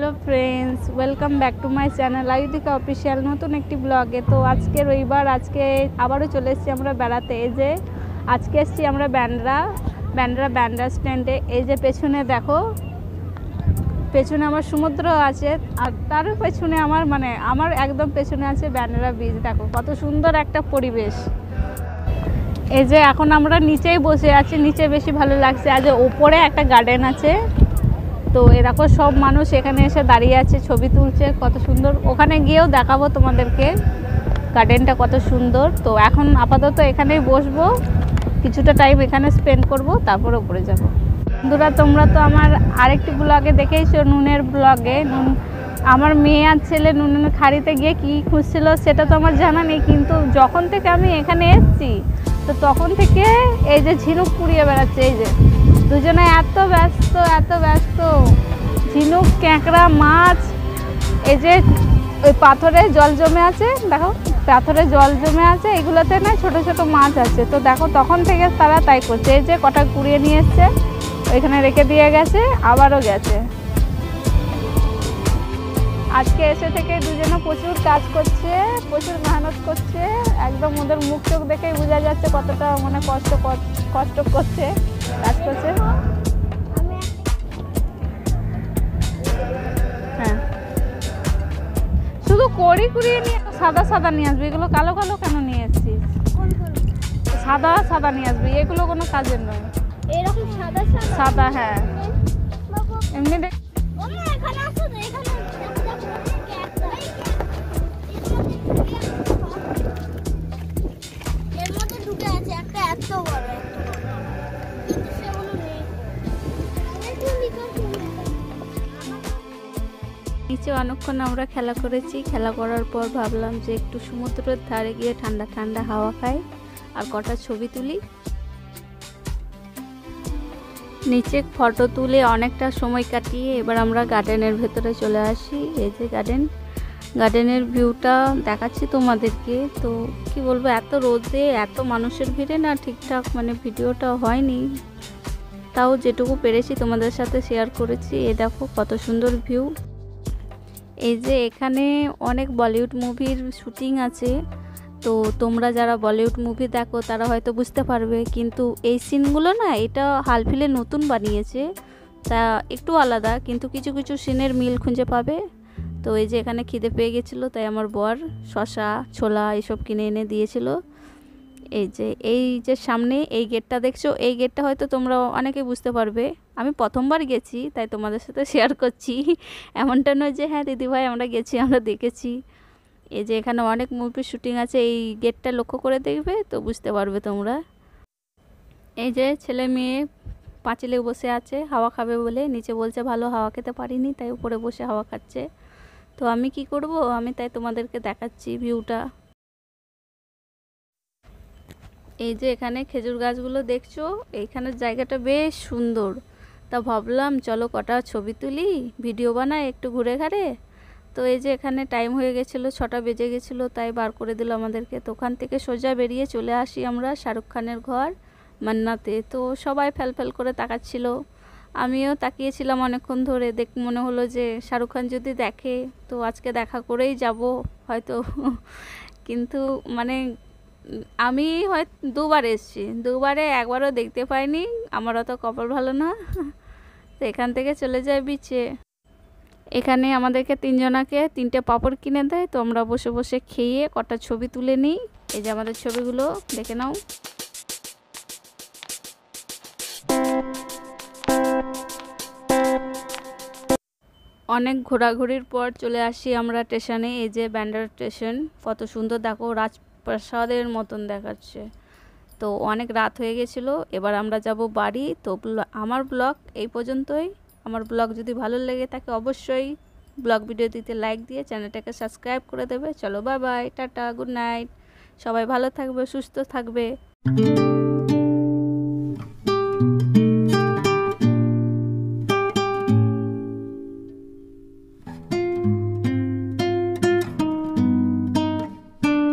Hello friends, welcome back to my channel Ayudhika official নতুন একটি ব্লগে। তো আজকে রবিবার, আজকে আবারও চলে এসেছি আমরা বেড়াতে। এই যে আজকে এসেছি আমরা ব্যান্ডরা স্ট্যান্ডে। এই যে পেছনে দেখো, পেছনে আমার সমুদ্র আছে, আর তার পেছনে আমার একদম পেছনে আছে ব্যান্ডরা বিচ। দেখো কত সুন্দর একটা পরিবেশ। এই যে এখন আমরা নিচেই বসে আছি, নিচে বেশি ভালো লাগছে। আজ ওপরে একটা গার্ডেন আছে, তো এরকম সব মানুষ এখানে এসে দাঁড়িয়ে আছে, ছবি তুলছে, কত সুন্দর। ওখানে গিয়েও দেখাবো তোমাদেরকে গার্ডেনটা কত সুন্দর। তো এখন আপাতত এখানেই বসবো, কিছুটা টাইম এখানে স্পেন্ড করব, তারপর উপরে যাব। বন্ধুরা, তোমরা তো আমার আরেকটি ব্লগে দেখেইছো, নুনের ব্লগে আমার মেয়ে আর ছেলে নুনের খাড়িতে গিয়ে কী খুঁজছিল সেটা তো আমার জানা নেই, কিন্তু যখন থেকে আমি এখানে এসেছি তো তখন থেকে এই যে ঝিনুক পুড়িয়ে বেড়াচ্ছে। এই যে দুজনে এত ব্যস্ত, ঝিনুক, ক্যাঁকড়া, মাছ। এই যে ওই পাথরে জল জমে আছে, দেখো পাথরে জল জমে আছে, এগুলোতে না ছোট ছোট মাছ আছে। তো দেখো তখন থেকে তারা তাই করছে। এই যে কটা কুড়িয়ে নিয়ে এসছে, ওইখানে রেখে দিয়ে গেছে, আবারও গেছে। আজকে এসে থেকে দুজনে প্রচুর কাজ করছে, প্রচুর মেহনত করছে। একদম ওদের মুখ চোখ দেখেই বোঝা যাচ্ছে কতটা কষ্ট করছে, কাজ করছে। হ্যাঁ, শুধু কুড়িয়ে নিয়ে সাদা নিয়ে আসবি। এগুলো কালো কেন নিয়ে এসছিস? সাদা নিয়ে আসবি, এগুলো কোনো কাজের নয়। এরকম সাদা হ্যাঁ, এমনি দেখ। এর মধ্যে ঢুকে আছে একটা এত বড়, কিন্তু সেগুলো নেই। নিচে অনেকক্ষণ আমরা খেলা করেছি। খেলা করার পর ভাবলাম যে একটু সমুদ্রের ধারে গিয়ে ঠান্ডা ঠান্ডা হাওয়া খাই আর কটা ছবি তুলি। নিচে ফটো তুলে অনেকটা সময় কাটিয়ে এবার আমরা গার্ডেনের ভেতরে চলে আসি। এই যে গার্ডেনের ভিউটা দেখাচ্ছি তোমাদেরকে। তো কি বলবো, এত রোদে এত মানুষের ভিড়ে না ঠিকঠাক ভিডিওটা হয়নি, তাও যেটুকু পেরেছি তোমাদের সাথে শেয়ার করেছি। এ দেখো কত সুন্দর ভিউ। এই যে এখানে অনেক বলিউড মুভির শুটিং আছে, তো তোমরা যারা বলিউড মুভি দেখো তারা হয়তো বুঝতে পারবে, কিন্তু এই সিনগুলো না এটা হালফিলে নতুন বানিয়েছে, তা একটু আলাদা, কিন্তু কিছু কিছু সিনের মিল খুঁজে পাবে। তো এই যে এখানে খিদে পেয়ে গেছিলো, তাই আমার বর শসা, ছোলা এসব কিনে এনে দিয়েছিল। এই যে সামনে এই গেটটা দেখছো, এই গেটটা হয়তো তোমরা অনেকে বুঝতে পারবে। আমি প্রথমবার গেছি তাই তোমাদের সাথে শেয়ার করছি, এমনটা নয় যে হ্যাঁ দিদিভাই আমরা গেছি, আমরা দেখেছি। এই যে এখানে অনেক মুভির শুটিং আছে, এই গেটটা লক্ষ্য করে দেখবে তো বুঝতে পারবে তোমরা। এই যে ছেলে মেয়ে পাঁচিলে বসে আছে হাওয়া খাবে বলে, নিচে বলছে ভালো হাওয়া খেতে পারিনি তাই উপরে বসে হাওয়া খাচ্ছে। তো আমি কি করব, আমি তাই তোমাদেরকে দেখাচ্ছি ভিউটা। এই যে এখানে খেজুর গাছগুলো দেখছো, এইখানের জায়গাটা বেশ সুন্দর। তা ভাবলাম চলো কটা ছবি তুলি, ভিডিও বানাই একটু ঘুরে ঘাড়ে। তো এই যে এখানে টাইম হয়ে গেছিলো, 6টা বেজে গেছিলো, তাই বার করে দিল আমাদেরকে। তো ওখান থেকে সোজা বেরিয়ে চলে আসি আমরা শাহরুখ খানের ঘর মান্নাতে। তো সবাই ফ্যাল করে তাকাচ্ছিল, আমিও তাকিয়েছিলাম অনেকক্ষণ ধরে। মনে হলো যে শাহরুখ খান যদি দেখে তো আজকে দেখা করেই যাব হয়তো। কিন্তু আমি হয়তো 2বার এসেছি, 2বারে একবারও দেখতে পাইনি, আমার অত কপাল ভালো না। তো এখান থেকে চলে যায় বিচে। এখানে আমাদেরকে 3জনাকে 3টে পাঁপড় কিনে দেয়, তো আমরা বসে বসে খেয়ে কটা ছবি তুলে নিই। এই যে আমাদের ছবিগুলো দেখে নাও। অনেক ঘোরাঘুরির পর চলে আসি আমরা স্টেশনে। এই যে ব্যান্ডার স্টেশন, কত সুন্দর দেখো, রাজপ্রাসাদের মতন দেখাচ্ছে। তো অনেক রাত হয়ে গেছিলো, এবার আমরা যাব বাড়ি। তো আমার ব্লগ এই পর্যন্তই। আমার ব্লগ যদি ভালো লেগে থাকে অবশ্যই ব্লগ ভিডিওটিতে লাইক দিয়ে চ্যানেলটাকে সাবস্ক্রাইব করে দেবে। চলো bye bye, tata, good night, সবাই ভালো থাকবে, সুস্থ থাকবে।